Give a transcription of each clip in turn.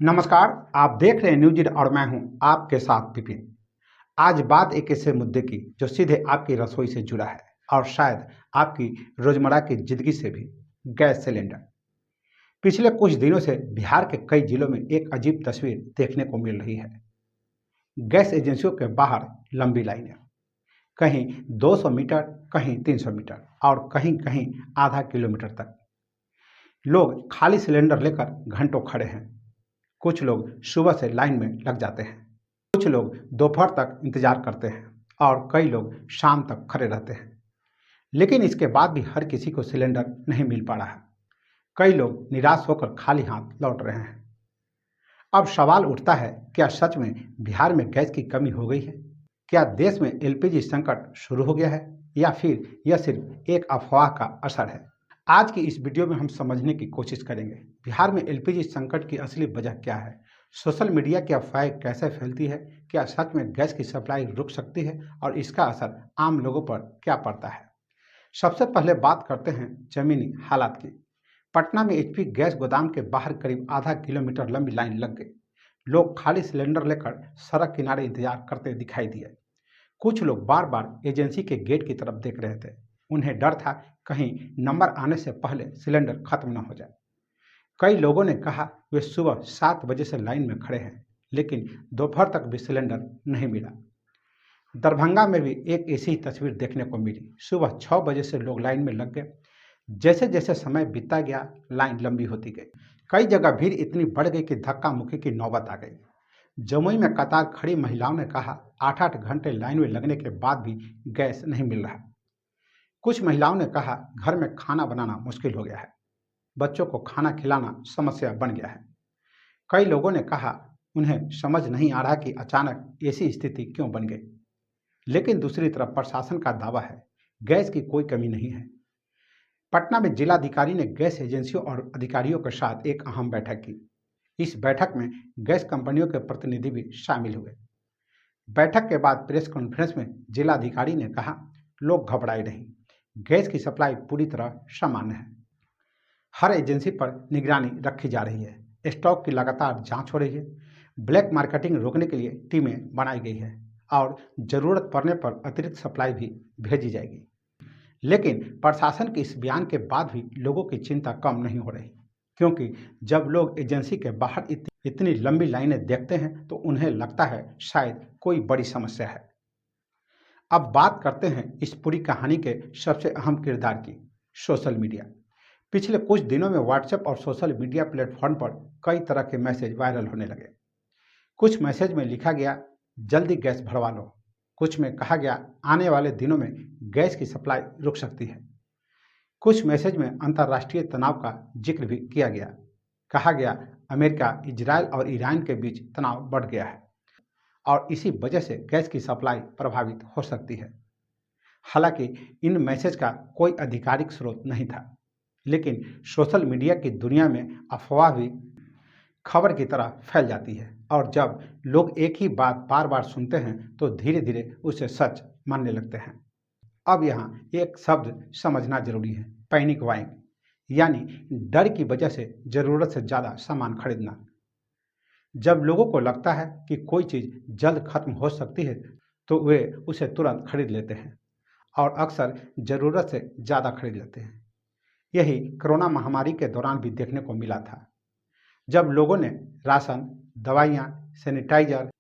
नमस्कार। आप देख रहे हैं न्यूज रीड और मैं हूं आपके साथ विपिन। आज बात एक ऐसे मुद्दे की जो सीधे आपकी रसोई से जुड़ा है और शायद आपकी रोजमर्रा की जिंदगी से भी। Gas cylinder. पिछले कुछ दिनों से बिहार के कई जिलों में एक अजीब तस्वीर देखने को मिल रही है। गैस एजेंसियों के बाहर लंबी लाइनें, कहीं 200 मीटर, कहीं 300 मीटर और कहीं कहीं आधा किलोमीटर तक। लोग खाली सिलेंडर लेकर घंटों खड़े हैं। कुछ लोग सुबह से लाइन में लग जाते हैं, कुछ लोग दोपहर तक इंतजार करते हैं और कई लोग शाम तक खड़े रहते हैं। लेकिन इसके बाद भी हर किसी को सिलेंडर नहीं मिल पा रहा है। कई लोग निराश होकर खाली हाथ लौट रहे हैं। अब सवाल उठता है, क्या सच में बिहार में गैस की कमी हो गई है? क्या देश में एलपीजी संकट शुरू हो गया है या फिर यह सिर्फ एक अफवाह का असर है? आज की इस वीडियो में हम समझने की कोशिश करेंगे बिहार में एलपीजी संकट की असली वजह क्या है, सोशल मीडिया की अफवाहें कैसे फैलती है, क्या सच में गैस की सप्लाई रुक सकती है और इसका असर आम लोगों पर क्या पड़ता है। सबसे पहले बात करते हैं जमीनी हालात की। पटना में एचपी गैस गोदाम के बाहर करीब आधा किलोमीटर लंबी लाइन लग गई। लोग खाली सिलेंडर लेकर सड़क किनारे इंतजार करते दिखाई दिए। कुछ लोग बार बार एजेंसी के गेट की तरफ देख रहे थे। उन्हें डर था कहीं नंबर आने से पहले सिलेंडर खत्म न हो जाए। कई लोगों ने कहा वे सुबह 7 बजे से लाइन में खड़े हैं, लेकिन दोपहर तक भी सिलेंडर नहीं मिला। दरभंगा में भी एक ऐसी ही तस्वीर देखने को मिली। सुबह 6 बजे से लोग लाइन में लग गए। जैसे जैसे समय बीतता गया, लाइन लंबी होती गई। कई जगह भीड़ इतनी बढ़ गई कि धक्का मुक्की की नौबत आ गई। जमुई में कतार खड़ी महिलाओं ने कहा 8-8 घंटे लाइन में लगने के बाद भी गैस नहीं मिल रहा। कुछ महिलाओं ने कहा घर में खाना बनाना मुश्किल हो गया है, बच्चों को खाना खिलाना समस्या बन गया है। कई लोगों ने कहा उन्हें समझ नहीं आ रहा कि अचानक ऐसी स्थिति क्यों बन गई। लेकिन दूसरी तरफ प्रशासन का दावा है गैस की कोई कमी नहीं है। पटना में जिलाधिकारी ने गैस एजेंसियों और अधिकारियों के साथ एक अहम बैठक की। इस बैठक में गैस कंपनियों के प्रतिनिधि भी शामिल हुए। बैठक के बाद प्रेस कॉन्फ्रेंस में जिलाधिकारी ने कहा लोग घबराए नहीं, गैस की सप्लाई पूरी तरह सामान्य है। हर एजेंसी पर निगरानी रखी जा रही है, स्टॉक की लगातार जांच हो रही है, ब्लैक मार्केटिंग रोकने के लिए टीमें बनाई गई है और जरूरत पड़ने पर अतिरिक्त सप्लाई भी भेजी जाएगी। लेकिन प्रशासन के इस बयान के बाद भी लोगों की चिंता कम नहीं हो रही, क्योंकि जब लोग एजेंसी के बाहर इतनी लंबी लाइनें देखते हैं तो उन्हें लगता है शायद कोई बड़ी समस्या है। अब बात करते हैं इस पूरी कहानी के सबसे अहम किरदार की, सोशल मीडिया। पिछले कुछ दिनों में व्हाट्सएप और सोशल मीडिया प्लेटफॉर्म पर कई तरह के मैसेज वायरल होने लगे। कुछ मैसेज में लिखा गया जल्दी गैस भरवा लो, कुछ में कहा गया आने वाले दिनों में गैस की सप्लाई रुक सकती है। कुछ मैसेज में अंतर्राष्ट्रीय तनाव का जिक्र भी किया गया। कहा गया अमेरिका, इजरायल और ईरान के बीच तनाव बढ़ गया है और इसी वजह से गैस की सप्लाई प्रभावित हो सकती है। हालांकि इन मैसेज का कोई आधिकारिक स्रोत नहीं था, लेकिन सोशल मीडिया की दुनिया में अफवाह भी खबर की तरह फैल जाती है और जब लोग एक ही बात बार बार सुनते हैं तो धीरे धीरे उसे सच मानने लगते हैं। अब यहाँ एक शब्द समझना जरूरी है, पैनिक बाइंग, यानी डर की वजह से जरूरत से ज़्यादा सामान खरीदना। जब लोगों को लगता है कि कोई चीज़ जल्द खत्म हो सकती है तो वे उसे तुरंत खरीद लेते हैं और अक्सर ज़रूरत से ज़्यादा खरीद लेते हैं। यही कोरोना महामारी के दौरान भी देखने को मिला था, जब लोगों ने राशन, दवाइयाँ, सैनिटाइजर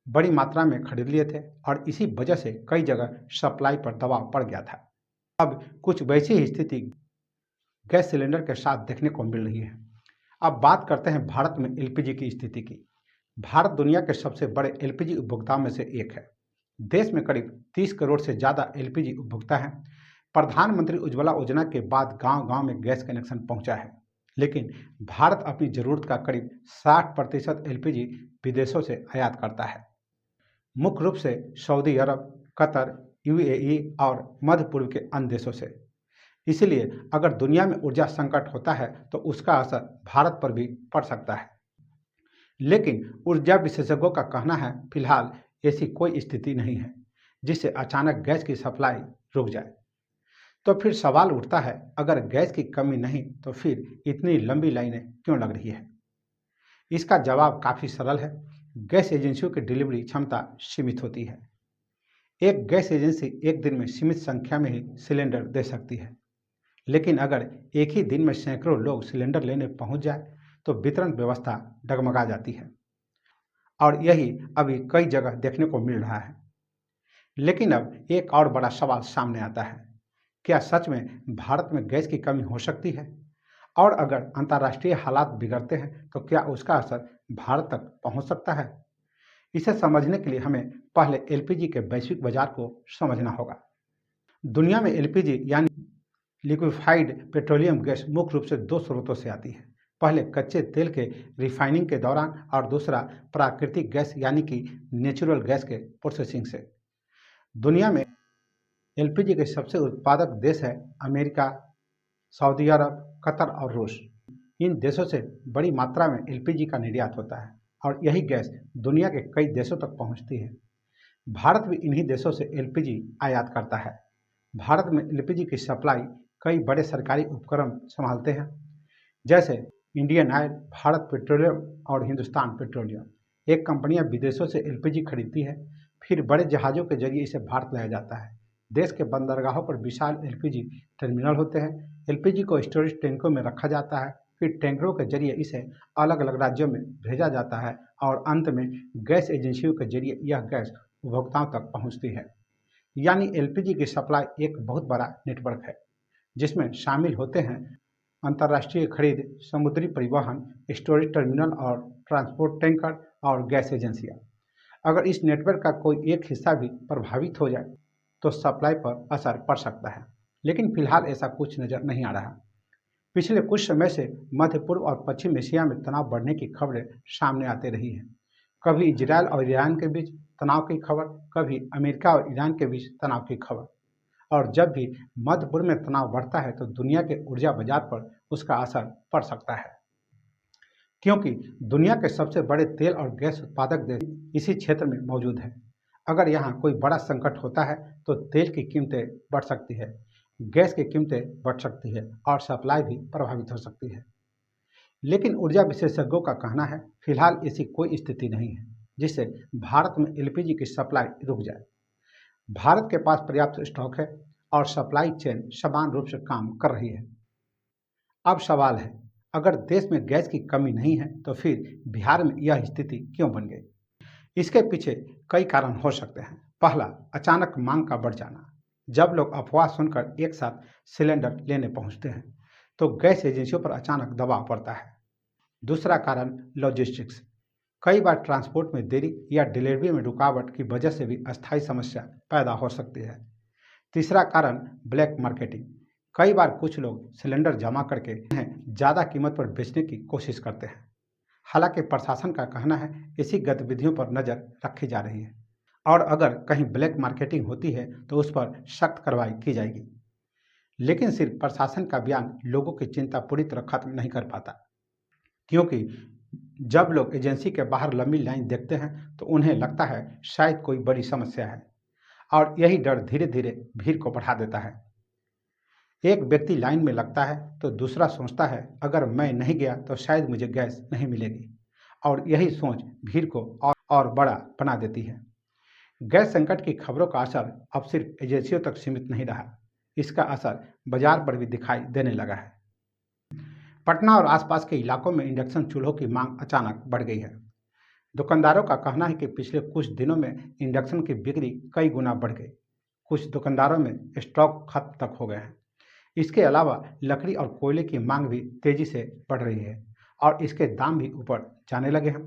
बड़ी मात्रा में खरीद लिए थे और इसी वजह से कई जगह सप्लाई पर दबाव पड़ गया था। अब कुछ वैसी ही स्थिति गैस सिलेंडर के साथ देखने को मिल रही है। अब बात करते हैं भारत में एलपीजी की स्थिति की। भारत दुनिया के सबसे बड़े एलपीजी उपभोक्ताओं में से एक है। देश में करीब 30 करोड़ से ज़्यादा एलपीजी उपभोक्ता हैं। प्रधानमंत्री उज्ज्वला योजना के बाद गांव-गांव में गैस कनेक्शन पहुंचा है, लेकिन भारत अपनी ज़रूरत का करीब 60% एलपीजी विदेशों से आयात करता है, मुख्य रूप से सऊदी अरब, कतर, यूएई और मध्य पूर्व के अन्य देशों से। इसलिए अगर दुनिया में ऊर्जा संकट होता है तो उसका असर भारत पर भी पड़ सकता है। लेकिन ऊर्जा विशेषज्ञों का कहना है फिलहाल ऐसी कोई स्थिति नहीं है जिससे अचानक गैस की सप्लाई रुक जाए। तो फिर सवाल उठता है, अगर गैस की कमी नहीं तो फिर इतनी लंबी लाइनें क्यों लग रही है? इसका जवाब काफ़ी सरल है। गैस एजेंसियों की डिलीवरी क्षमता सीमित होती है। एक गैस एजेंसी एक दिन में सीमित संख्या में ही सिलेंडर दे सकती है, लेकिन अगर एक ही दिन में सैकड़ों लोग सिलेंडर लेने पहुंच जाए तो वितरण व्यवस्था डगमगा जाती है, और यही अभी कई जगह देखने को मिल रहा है। लेकिन अब एक और बड़ा सवाल सामने आता है, क्या सच में भारत में गैस की कमी हो सकती है? और अगर अंतर्राष्ट्रीय हालात बिगड़ते हैं तो क्या उसका असर भारत तक पहुंच सकता है? इसे समझने के लिए हमें पहले एलपीजी के वैश्विक बाजार को समझना होगा। दुनिया में एलपीजी यानी लिक्विफाइड पेट्रोलियम गैस मुख्य रूप से दो स्रोतों से आती है। पहले कच्चे तेल के रिफाइनिंग के दौरान, और दूसरा प्राकृतिक गैस यानी कि नेचुरल गैस के प्रोसेसिंग से। दुनिया में एलपीजी के सबसे उत्पादक देश है अमेरिका, सऊदी अरब, कतर और रूस। इन देशों से बड़ी मात्रा में एलपीजी का निर्यात होता है और यही गैस दुनिया के कई देशों तक पहुंचती है। भारत भी इन्हीं देशों से एलपीजी आयात करता है। भारत में एलपीजी की सप्लाई कई बड़े सरकारी उपक्रम संभालते हैं, जैसे इंडियन ऑयल, भारत पेट्रोलियम और हिंदुस्तान पेट्रोलियम। एक कंपनियां विदेशों से एलपीजी खरीदती है, फिर बड़े जहाज़ों के जरिए इसे भारत लाया जाता है। देश के बंदरगाहों पर विशाल एलपीजी टर्मिनल होते हैं। एलपीजी को स्टोरेज टैंकों में रखा जाता है, फिर टैंकरों के जरिए इसे अलग अलग राज्यों में भेजा जाता है और अंत में गैस एजेंसियों के जरिए यह गैस उपभोक्ताओं तक पहुंचती है। यानी एलपीजी की सप्लाई एक बहुत बड़ा नेटवर्क है, जिसमें शामिल होते हैं अंतर्राष्ट्रीय खरीद, समुद्री परिवहन, स्टोरेज टर्मिनल और ट्रांसपोर्ट टैंकर और गैस एजेंसियां। अगर इस नेटवर्क का कोई एक हिस्सा भी प्रभावित हो जाए तो सप्लाई पर असर पड़ सकता है, लेकिन फिलहाल ऐसा कुछ नज़र नहीं आ रहा। पिछले कुछ समय से मध्य पूर्व और पश्चिम एशिया में तनाव बढ़ने की खबरें सामने आती रही हैं। कभी इजरायल और ईरान के बीच तनाव की खबर, कभी अमेरिका और ईरान के बीच तनाव की खबर। और जब भी मध्य पूर्व में तनाव बढ़ता है तो दुनिया के ऊर्जा बाजार पर उसका असर पड़ सकता है, क्योंकि दुनिया के सबसे बड़े तेल और गैस उत्पादक देश इसी क्षेत्र में मौजूद हैं। अगर यहाँ कोई बड़ा संकट होता है तो तेल की कीमतें बढ़ सकती है, गैस की कीमतें बढ़ सकती है और सप्लाई भी प्रभावित हो सकती है। लेकिन ऊर्जा विशेषज्ञों का कहना है फिलहाल ऐसी कोई स्थिति नहीं है जिससे भारत में एलपीजी की सप्लाई रुक जाए। भारत के पास पर्याप्त स्टॉक है और सप्लाई चेन समान रूप से काम कर रही है। अब सवाल है, अगर देश में गैस की कमी नहीं है तो फिर बिहार में यह स्थिति क्यों बन गई? इसके पीछे कई कारण हो सकते हैं। पहला, अचानक मांग का बढ़ जाना। जब लोग अफवाह सुनकर एक साथ सिलेंडर लेने पहुंचते हैं तो गैस एजेंसियों पर अचानक दबाव पड़ता है। दूसरा कारण, लॉजिस्टिक्स। कई बार ट्रांसपोर्ट में देरी या डिलीवरी में रुकावट की वजह से भी अस्थायी समस्या पैदा हो सकती है। तीसरा कारण, ब्लैक मार्केटिंग। कई बार कुछ लोग सिलेंडर जमा करके उन्हें ज़्यादा कीमत पर बेचने की कोशिश करते हैं। हालांकि प्रशासन का कहना है इसी गतिविधियों पर नज़र रखी जा रही है और अगर कहीं ब्लैक मार्केटिंग होती है तो उस पर सख्त कार्रवाई की जाएगी। लेकिन सिर्फ प्रशासन का बयान लोगों की चिंता पूरी तरह खत्म नहीं कर पाता, क्योंकि जब लोग एजेंसी के बाहर लंबी लाइन देखते हैं तो उन्हें लगता है शायद कोई बड़ी समस्या है, और यही डर धीरे धीरे भीड़ को बढ़ा देता है। एक व्यक्ति लाइन में लगता है तो दूसरा सोचता है अगर मैं नहीं गया तो शायद मुझे गैस नहीं मिलेगी, और यही सोच भीड़ को और बड़ा बना देती है। गैस संकट की खबरों का असर अब सिर्फ एजेंसियों तक सीमित नहीं रहा, इसका असर बाजार पर भी दिखाई देने लगा है। पटना और आसपास के इलाकों में इंडक्शन चूल्हों की मांग अचानक बढ़ गई है। दुकानदारों का कहना है कि पिछले कुछ दिनों में इंडक्शन की बिक्री कई गुना बढ़ गई। कुछ दुकानदारों में स्टॉक खत्म तक हो गए हैं। इसके अलावा लकड़ी और कोयले की मांग भी तेजी से बढ़ रही है और इसके दाम भी ऊपर जाने लगे हैं।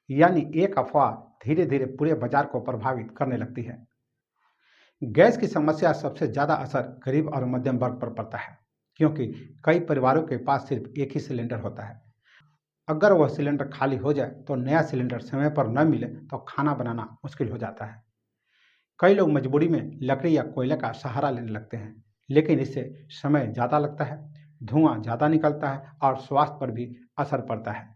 यानी एक अफवाह धीरे धीरे पूरे बाजार को प्रभावित करने लगती है। गैस की समस्या सबसे ज़्यादा असर गरीब और मध्यम वर्ग पर पड़ता है, क्योंकि कई परिवारों के पास सिर्फ एक ही सिलेंडर होता है। अगर वह सिलेंडर खाली हो जाए तो नया सिलेंडर समय पर न मिले तो खाना बनाना मुश्किल हो जाता है। कई लोग मजबूरी में लकड़ी या कोयले का सहारा लेने लगते हैं, लेकिन इससे समय ज़्यादा लगता है, धुआं ज़्यादा निकलता है और स्वास्थ्य पर भी असर पड़ता है।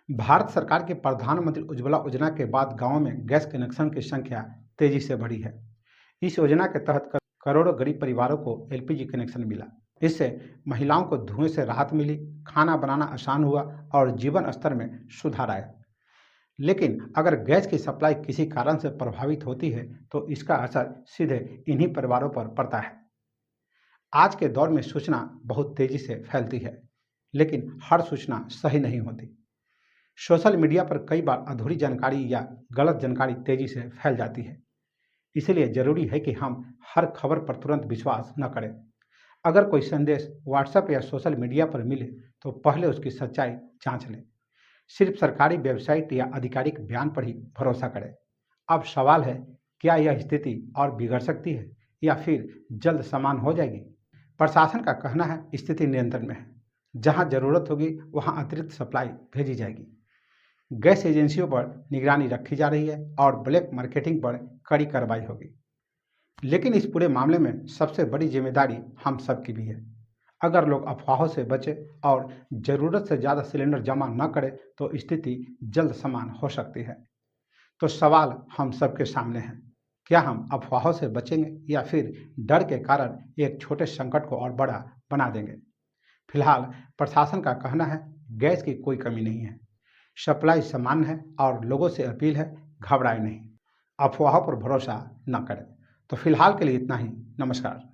भारत सरकार की प्रधानमंत्री उज्ज्वला योजना के बाद गाँव में गैस कनेक्शन की संख्या तेजी से बढ़ी है। इस योजना के तहत करोड़ों गरीब परिवारों को एलपीजी कनेक्शन मिला इससे महिलाओं को धुएं से राहत मिली, खाना बनाना आसान हुआ और जीवन स्तर में सुधार आया। लेकिन अगर गैस की सप्लाई किसी कारण से प्रभावित होती है तो इसका असर सीधे इन्हीं परिवारों पर पड़ता है। आज के दौर में सूचना बहुत तेजी से फैलती है, लेकिन हर सूचना सही नहीं होती। सोशल मीडिया पर कई बार अधूरी जानकारी या गलत जानकारी तेजी से फैल जाती है। इसलिए जरूरी है कि हम हर खबर पर तुरंत विश्वास न करें। अगर कोई संदेश व्हाट्सएप या सोशल मीडिया पर मिले तो पहले उसकी सच्चाई जांच लें। सिर्फ सरकारी वेबसाइट या आधिकारिक बयान पर ही भरोसा करें। अब सवाल है, क्या यह स्थिति और बिगड़ सकती है या फिर जल्द सामान्य हो जाएगी? प्रशासन का कहना है स्थिति नियंत्रण में है। जहां जरूरत होगी वहां अतिरिक्त सप्लाई भेजी जाएगी। गैस एजेंसियों पर निगरानी रखी जा रही है और ब्लैक मार्केटिंग पर कड़ी कार्रवाई होगी। लेकिन इस पूरे मामले में सबसे बड़ी जिम्मेदारी हम सबकी भी है। अगर लोग अफवाहों से बचें और ज़रूरत से ज़्यादा सिलेंडर जमा न करें तो स्थिति जल्द सामान्य हो सकती है। तो सवाल हम सबके सामने है, क्या हम अफवाहों से बचेंगे या फिर डर के कारण एक छोटे संकट को और बड़ा बना देंगे? फिलहाल प्रशासन का कहना है गैस की कोई कमी नहीं है, सप्लाई सामान्य है और लोगों से अपील है, घबराएं नहीं, अफवाहों पर भरोसा न करें। तो फिलहाल के लिए इतना ही। नमस्कार।